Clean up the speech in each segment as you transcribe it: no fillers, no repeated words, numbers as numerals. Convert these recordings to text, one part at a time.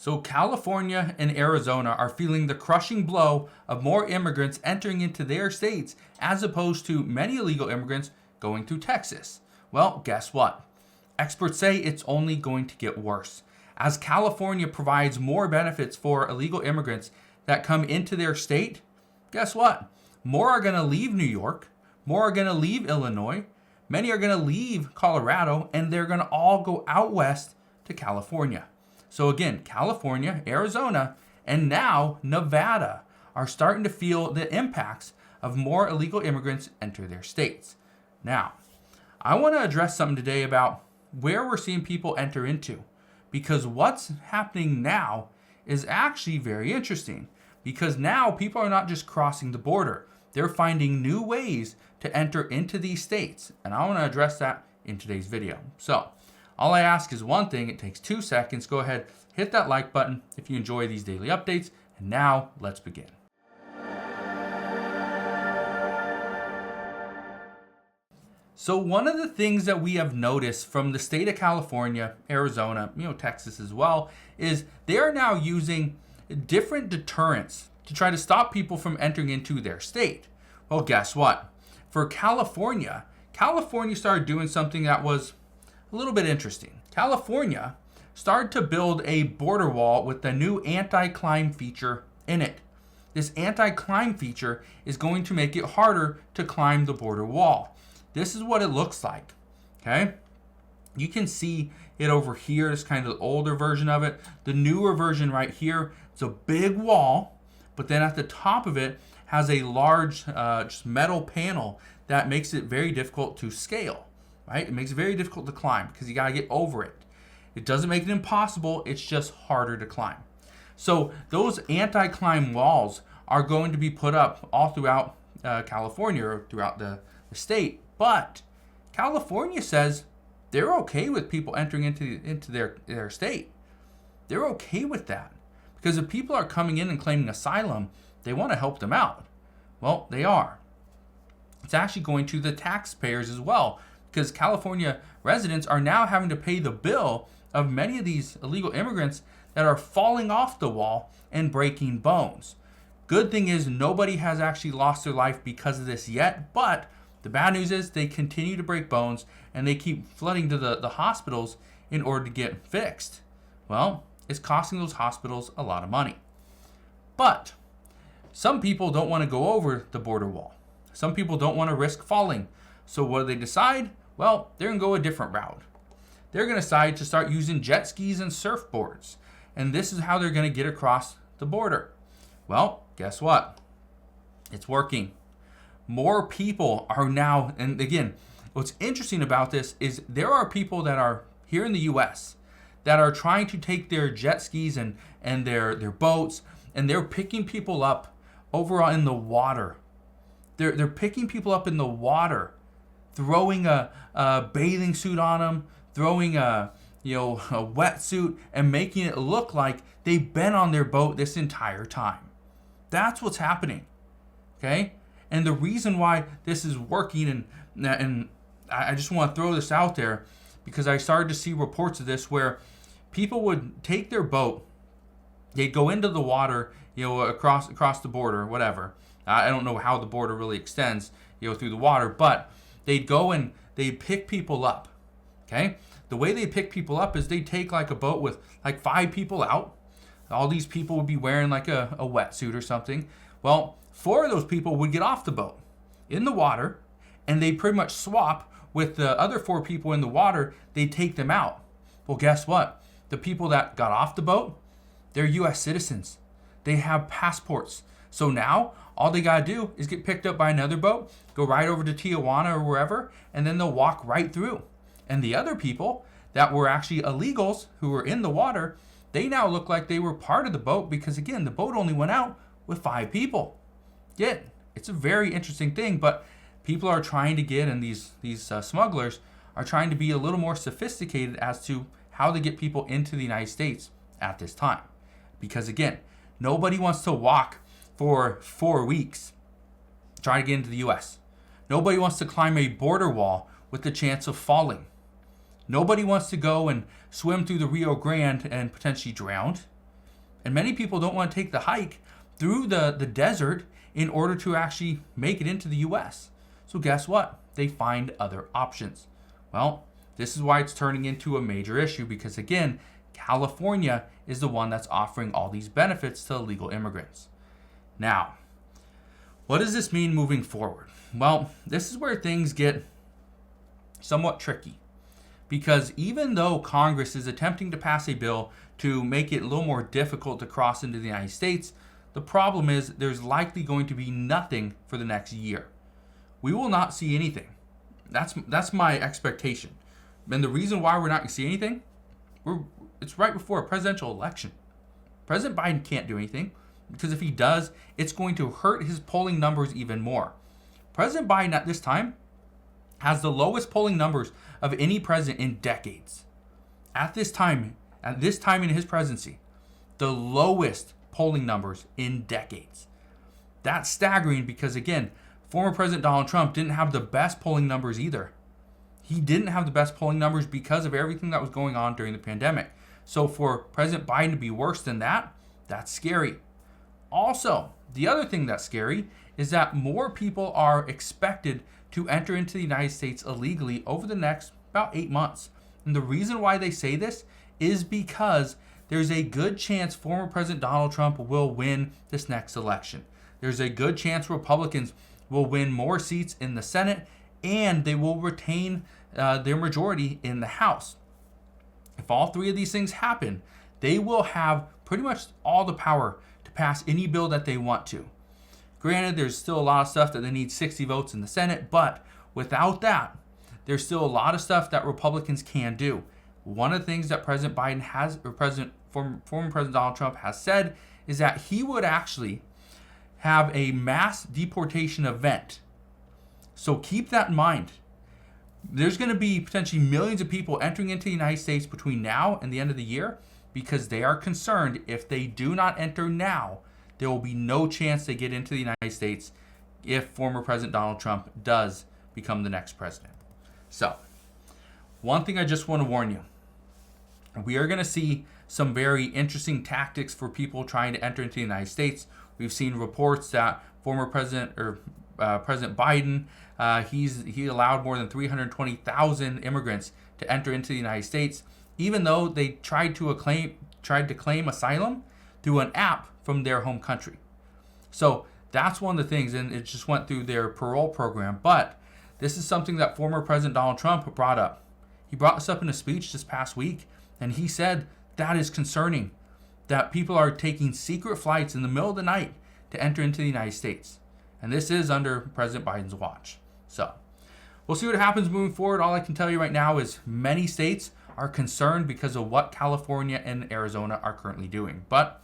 So California and Arizona are feeling the crushing blow of more immigrants entering into their states as opposed to many illegal immigrants going through Texas. Well, guess what? Experts say it's only going to get worse. As California provides more benefits for illegal immigrants that come into their state, guess what? More are going to leave New York, more are going to leave Illinois, many are going to leave Colorado, and they're going to all go out west to California. So again, California, Arizona, and now Nevada are starting to feel the impacts of more illegal immigrants enter their states. Now, I want to address something today about where we're seeing people enter into, because what's happening now is actually very interesting, because now people are not just crossing the border. They're finding new ways to enter into these states, and I want to address that in today's video. So, all I ask is one thing. It takes 2 seconds. Go ahead, hit that like button if you enjoy these daily updates. And now, let's begin. So one of the things that we have noticed from the state of California, Arizona, Texas as well, is they are now using different deterrents to try to stop people from entering into their state. Well, guess what? For California started doing something that was a little bit interesting. California started to build a border wall with the new anti-climb feature in it. This anti-climb feature is going to make it harder to climb the border wall. This is what it looks like, okay? You can see it over here. It's kind of the older version of it. The newer version right here, it's a big wall, but then at the top of it has a large just metal panel that makes it very difficult to scale. Right? It makes it very difficult to climb because you got to get over it. It doesn't make it impossible. It's just harder to climb. So those anti-climb walls are going to be put up all throughout California or throughout the state. But California says they're okay with people entering into their state. They're okay with that because if people are coming in and claiming asylum, they want to help them out. Well, they are. It's actually going to the taxpayers as well, because California residents are now having to pay the bill of many of these illegal immigrants that are falling off the wall and breaking bones. Good thing is nobody has actually lost their life because of this yet, but the bad news is they continue to break bones and they keep flooding to the hospitals in order to get fixed. Well, it's costing those hospitals a lot of money. But some people don't want to go over the border wall. Some people don't want to risk falling. So what do they decide? Well, they're going to go a different route. They're going to decide to start using jet skis and surfboards. And this is how they're going to get across the border. Well, guess what? It's working. More people are now, and again, what's interesting about this is there are people that are here in the US that are trying to take their jet skis and their boats, and they're picking people up over in the water. They're picking people up in the water, throwing a bathing suit on them, throwing a wetsuit, and making it look like they've been on their boat this entire time. That's what's happening, okay? And the reason why this is working, and I just want to throw this out there because I started to see reports of this where people would take their boat, they'd go into the water, across the border, whatever. I don't know how the border really extends, through the water, but they'd go and they'd pick people up, okay? The way they pick people up is they take like a boat with like 5 people out. All these people would be wearing like a wetsuit or something. Well, 4 of those people would get off the boat in the water, and they pretty much swap with the other 4 people in the water. They take them out. Well, guess what? The people that got off the boat, they're U.S. citizens. They have passports. So now all they got to do is get picked up by another boat, go right over to Tijuana or wherever, and then they'll walk right through. And the other people that were actually illegals who were in the water, they now look like they were part of the boat because, again, the boat only went out with 5 people. Yet, it's a very interesting thing, but people are trying to get, and these smugglers are trying to be a little more sophisticated as to how to get people into the United States at this time. Because, again, nobody wants to walk for 4 weeks trying to get into the U.S. Nobody wants to climb a border wall with the chance of falling. Nobody wants to go and swim through the Rio Grande and potentially drown. And many people don't want to take the hike through the desert in order to actually make it into the US. So guess what? They find other options. Well, this is why it's turning into a major issue because, again, California is the one that's offering all these benefits to illegal immigrants. Now, what does this mean moving forward? Well, this is where things get somewhat tricky because even though Congress is attempting to pass a bill to make it a little more difficult to cross into the United States, the problem is there's likely going to be nothing for the next year. We will not see anything. That's my expectation. And the reason why we're not going to see anything, it's right before a presidential election. President Biden can't do anything because if he does, it's going to hurt his polling numbers even more. President Biden at this time has the lowest polling numbers of any president in decades. At this time in his presidency, the lowest polling numbers in decades. That's staggering because, again, former President Donald Trump didn't have the best polling numbers either. He didn't have the best polling numbers because of everything that was going on during the pandemic. So for President Biden to be worse than that, that's scary. Also, the other thing that's scary is that more people are expected to enter into the United States illegally over the next about 8 months. And the reason why they say this is because there's a good chance former President Donald Trump will win this next election. There's a good chance Republicans will win more seats in the Senate and they will retain their majority in the House. If all three of these things happen, they will have pretty much all the power to pass any bill that they want to. Granted, there's still a lot of stuff that they need 60 votes in the Senate, but without that, there's still a lot of stuff that Republicans can do. One of the things that President Biden has, or former President Donald Trump has said, is that he would actually have a mass deportation event. So keep that in mind. There's going to be potentially millions of people entering into the United States between now and the end of the year because they are concerned if they do not enter now, there will be no chance they get into the United States if former President Donald Trump does become the next president. So, one thing I just want to warn you. We are going to see some very interesting tactics for people trying to enter into the United States. We've seen reports that former President Biden, he allowed more than 320,000 immigrants to enter into the United States, even though they tried to claim asylum through an app from their home country. So that's one of the things, and it just went through their parole program. But this is something that former President Donald Trump brought up. He brought this up in a speech this past week, and he said that is concerning, that people are taking secret flights in the middle of the night to enter into the United States. And this is under President Biden's watch. So we'll see what happens moving forward. All I can tell you right now is many states are concerned because of what California and Arizona are currently doing. But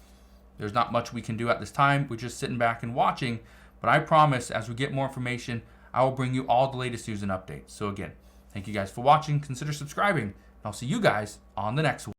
there's not much we can do at this time. We're just sitting back and watching. But I promise, as we get more information, I will bring you all the latest news and updates. So again, thank you guys for watching. Consider subscribing. And I'll see you guys on the next one.